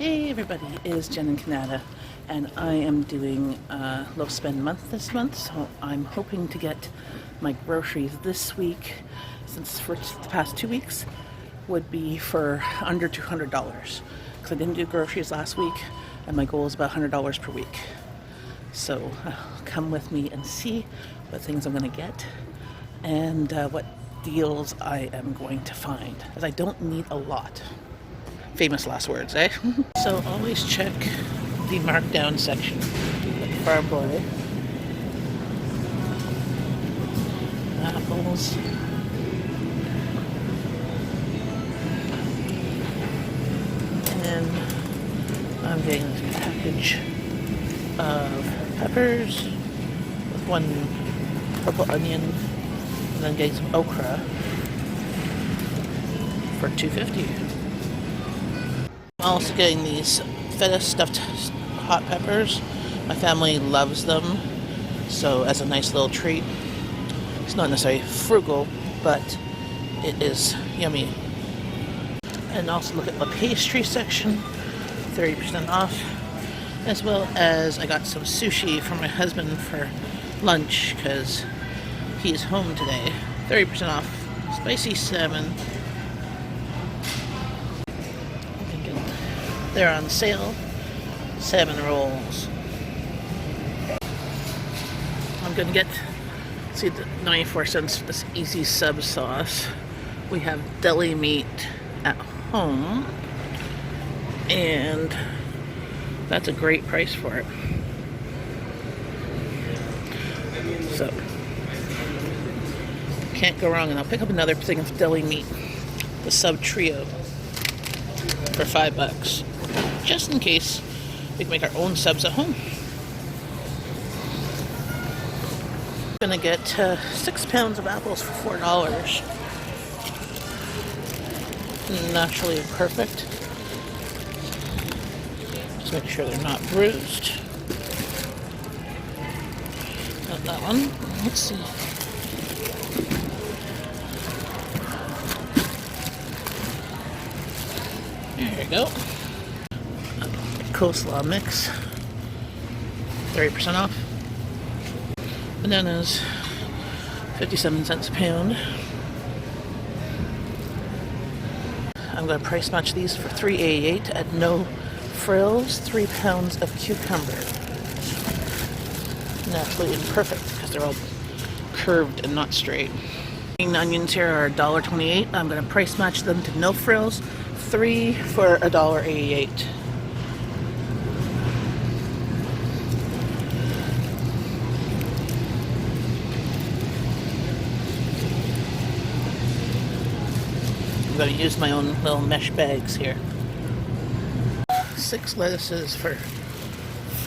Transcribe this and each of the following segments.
Hey everybody, it is Jenn in Kanata, and I am doing a low spend month this month, so I'm hoping to get my groceries this week, since for the past 2 weeks would be for under $200, because I didn't do groceries last week, and my goal is about $100 per week. So come with me and see what things I'm going to get, and what deals I am going to find, as I don't need a lot. Famous last words, eh? So always check the markdown section at the Farm Boy. Apples. And I'm getting this package of peppers with one purple onion, and then getting some okra for $2.50. I'm also getting these feta stuffed hot peppers. My family loves them, so as a nice little treat. It's not necessarily frugal, but it is yummy. And also look at the pastry section, 30% off. As well as I got some sushi for my husband for lunch, because he's home today. 30% off. Spicy salmon. They're on sale. Salmon rolls. I'm gonna get, see, the 94 cents for this easy sub sauce. We have deli meat at home, and that's a great price for it. So can't go wrong. And I'll pick up another thing of deli meat, the sub trio, for $5, just in case we can make our own subs at home. I'm gonna get 6 pounds of apples for $4. Naturally perfect. Just make sure they're not bruised. Got that one. Let's see. There you go. Coleslaw mix, 30% off. Bananas, 57 cents a pound. I'm going to price match these for $3.88 at no frills. 3 pounds of cucumber. Naturally imperfect because they're all curved and not straight. Onions here are $1.28. I'm going to price match them to no frills. 3 for $1.88. I'm going to use my own little mesh bags here. 6 lettuces for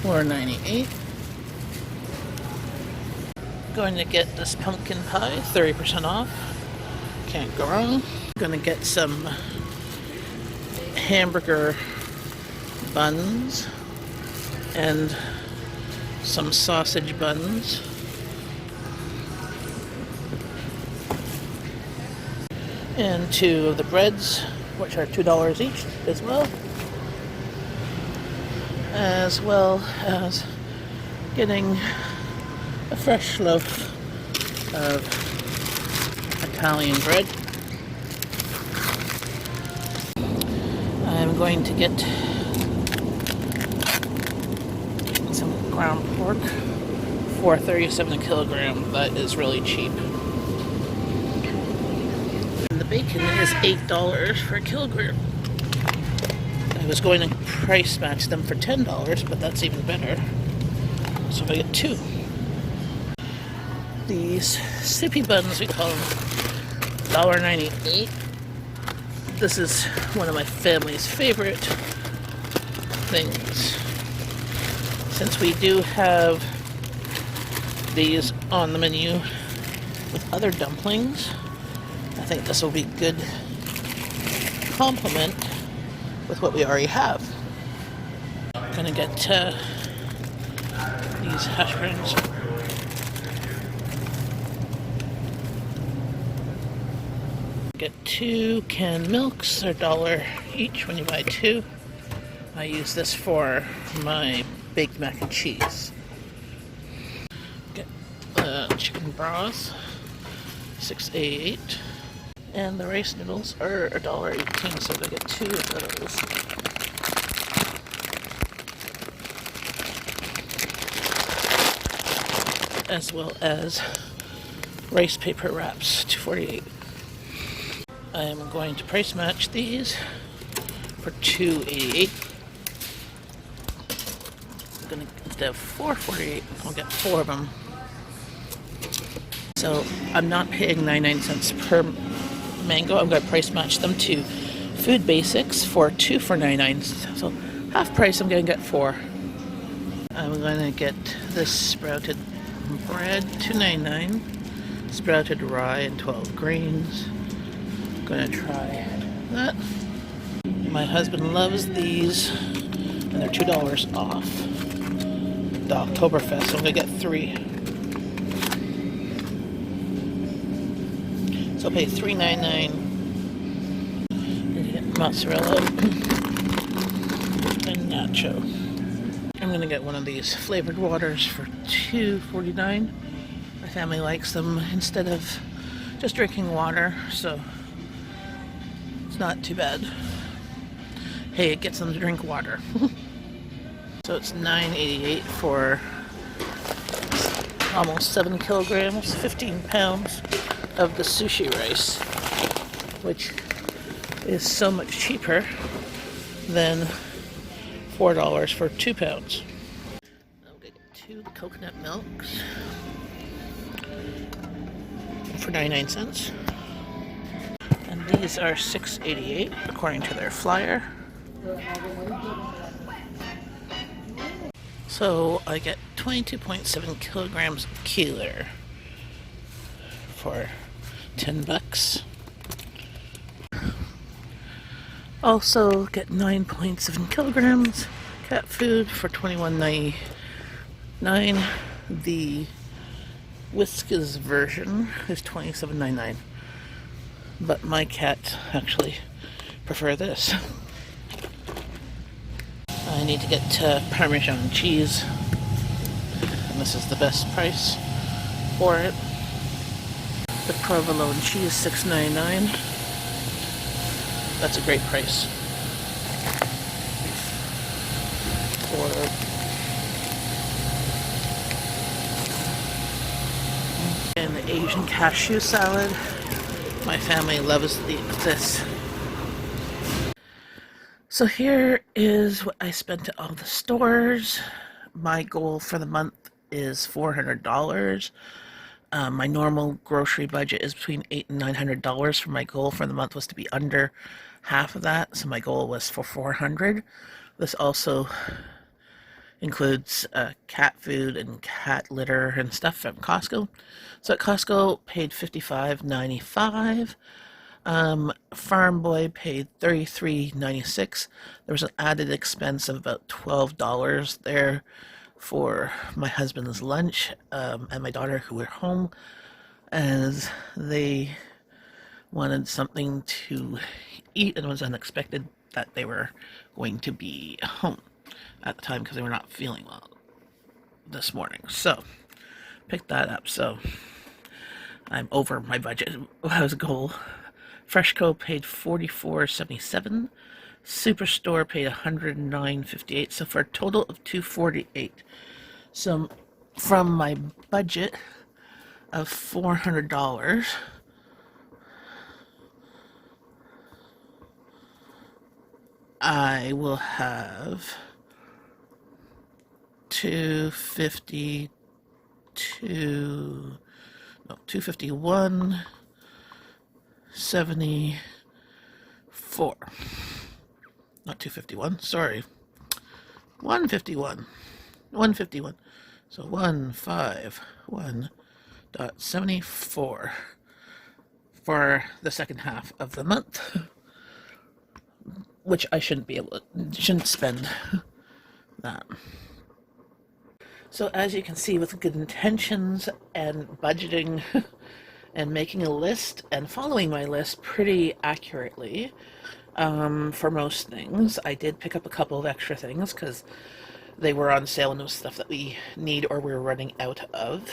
$4.98. Going to get this pumpkin pie, 30% off. Can't go wrong. Going to get some hamburger buns and some sausage buns. And 2 of the breads, which are $2 each as well. As well as getting a fresh loaf of Italian bread. I'm going to get some ground pork for $4.37 a kilogram. That is really cheap. And the bacon is $8 for a kilogram. I was going to price match them for $10, but that's even better. So I get 2. These sippy buns, we call them, $1.98. This is one of my family's favorite things. Since we do have these on the menu with other dumplings, I think this will be a good complement with what we already have. I'm gonna get these hash browns. Get 2 canned milks. They're $1 each when you buy 2. I use this for my baked mac and cheese. Get the chicken broth, $6.88. And the rice noodles are $1.18, so I'm gonna get 2 of those. As well as rice paper wraps, $2.48. I am going to price match these for $2.88. I'm gonna, instead of $4.48, I'll get 4 of them. So I'm not paying 99 cents per mango. I'm going to price match them to Food Basics for 2 for 99. So half price, I'm going to get 4. I'm going to get this sprouted bread, $2.99. Sprouted rye and 12 grains. I'm going to try that. My husband loves these, and they're $2 off the Oktoberfest, so I'm going to get 3. So I'll pay $3.99 and get mozzarella and nacho. I'm gonna get one of these flavored waters for $2.49. My family likes them instead of just drinking water, so it's not too bad. Hey, it gets them to drink water. So it's $9.88 for almost 7 kilograms, 15 pounds of the sushi rice, which is so much cheaper than $4 for 2 pounds. I'm gonna get 2 coconut milks for 99 cents. And these are $6.88 according to their flyer. So I get 22.7 kilograms of Keeler for $10. Also get 9.7 kilograms cat food for $21.99. The Whiskas version is $27.99. But my cats actually prefer this. I need to get Parmesan cheese, and this is the best price for it. The provolone cheese, $6.99. That's a great price for an Asian cashew salad. My family loves this. So here is what I spent at all the stores. My goal for the month is $400. My normal grocery budget is between $800 and $900. For my goal for the month was to be under half of that, so my goal was for $400. This also includes cat food and cat litter and stuff from Costco. So at Costco, paid $55.95. Farm Boy paid $33.96. There was an added expense of about $12 there for my husband's lunch and my daughter, who were home, as they wanted something to eat, and it was unexpected that they were going to be home at the time because they were not feeling well this morning. So picked that up. So I'm over my budget. That was a goal. Freshco paid $44.77. Superstore paid $109.58. So for a total of $248. So from my budget of $400, I will have $251.74. Not 251, sorry. 151. So 151.74 for the second half of the month, which I shouldn't spend that. So as you can see, with good intentions and budgeting and making a list and following my list pretty accurately, for most things. I did pick up a couple of extra things because they were on sale and it was stuff that we need or we were running out of.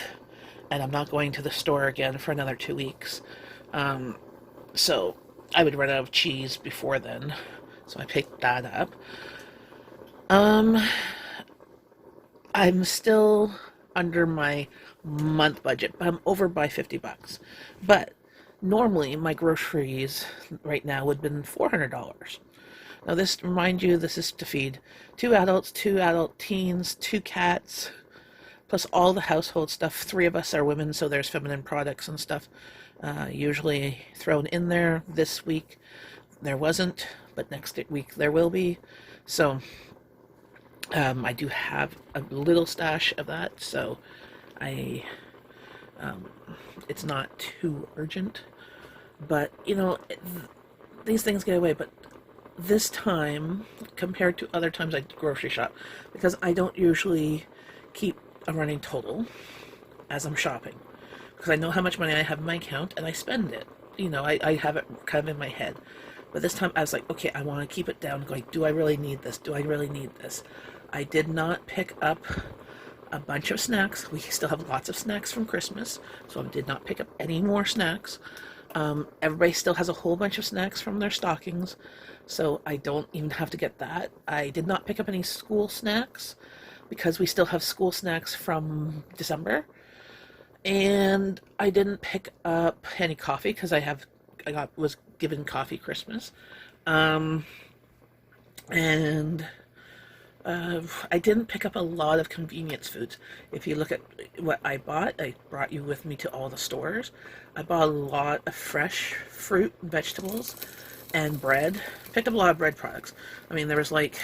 And I'm not going to the store again for another 2 weeks. So I would run out of cheese before then. So I picked that up. I'm still under my month budget, but I'm over by $50. But normally my groceries right now would have been $400. Now this, remind you, this is to feed 2 adults, 2 adult teens, 2 cats, plus all the household stuff. 3 of us are women, so there's feminine products and stuff usually thrown in there. This week there wasn't, but next week there will be. So I do have a little stash of that, so I it's not too urgent. But you know, these things get away. But this time, compared to other times I grocery shop, because I don't usually keep a running total as I'm shopping, because I know how much money I have in my account and I spend it. You know, I have it kind of in my head. But this time I was like, okay, I want to keep it down, going, do I really need this? Do I really need this? I did not pick up a bunch of snacks. We still have lots of snacks from Christmas, so I did not pick up any more snacks. Everybody still has a whole bunch of snacks from their stockings, so I don't even have to get that. I did not pick up any school snacks because we still have school snacks from December. And I didn't pick up any coffee because was given coffee Christmas. And I didn't pick up a lot of convenience foods. If you look at what I brought you with me to all the stores. I bought a lot of fresh fruit and vegetables and bread. Picked up a lot of bread products. I mean, there was like,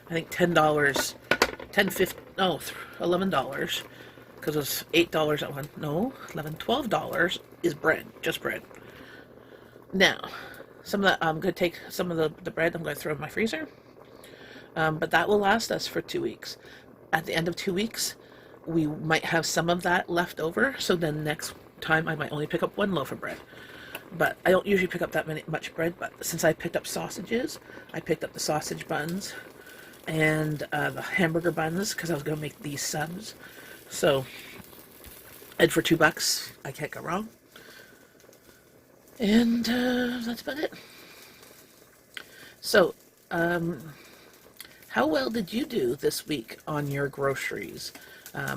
I think $10, $11, because it was $8 at one, no, $11, $12 is bread, just bread. Now, some of that, I'm going to take some of the bread, I'm going to throw in my freezer. But that will last us for 2 weeks. At the end of 2 weeks, we might have some of that left over, so then next time I might only pick up 1 loaf of bread. But I don't usually pick up that much bread, but since I picked up sausages, I picked up the sausage buns and the hamburger buns, because I was going to make these subs. So, and for $2, I can't go wrong. And that's about it. So, how well did you do this week on your groceries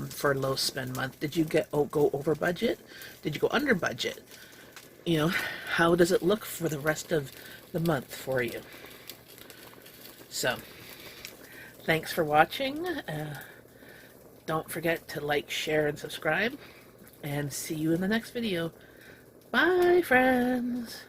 for low spend month? Did you go over budget? Did you go under budget? You know, how does it look for the rest of the month for you? So, thanks for watching. Don't forget to like, share, and subscribe. And see you in the next video. Bye, friends.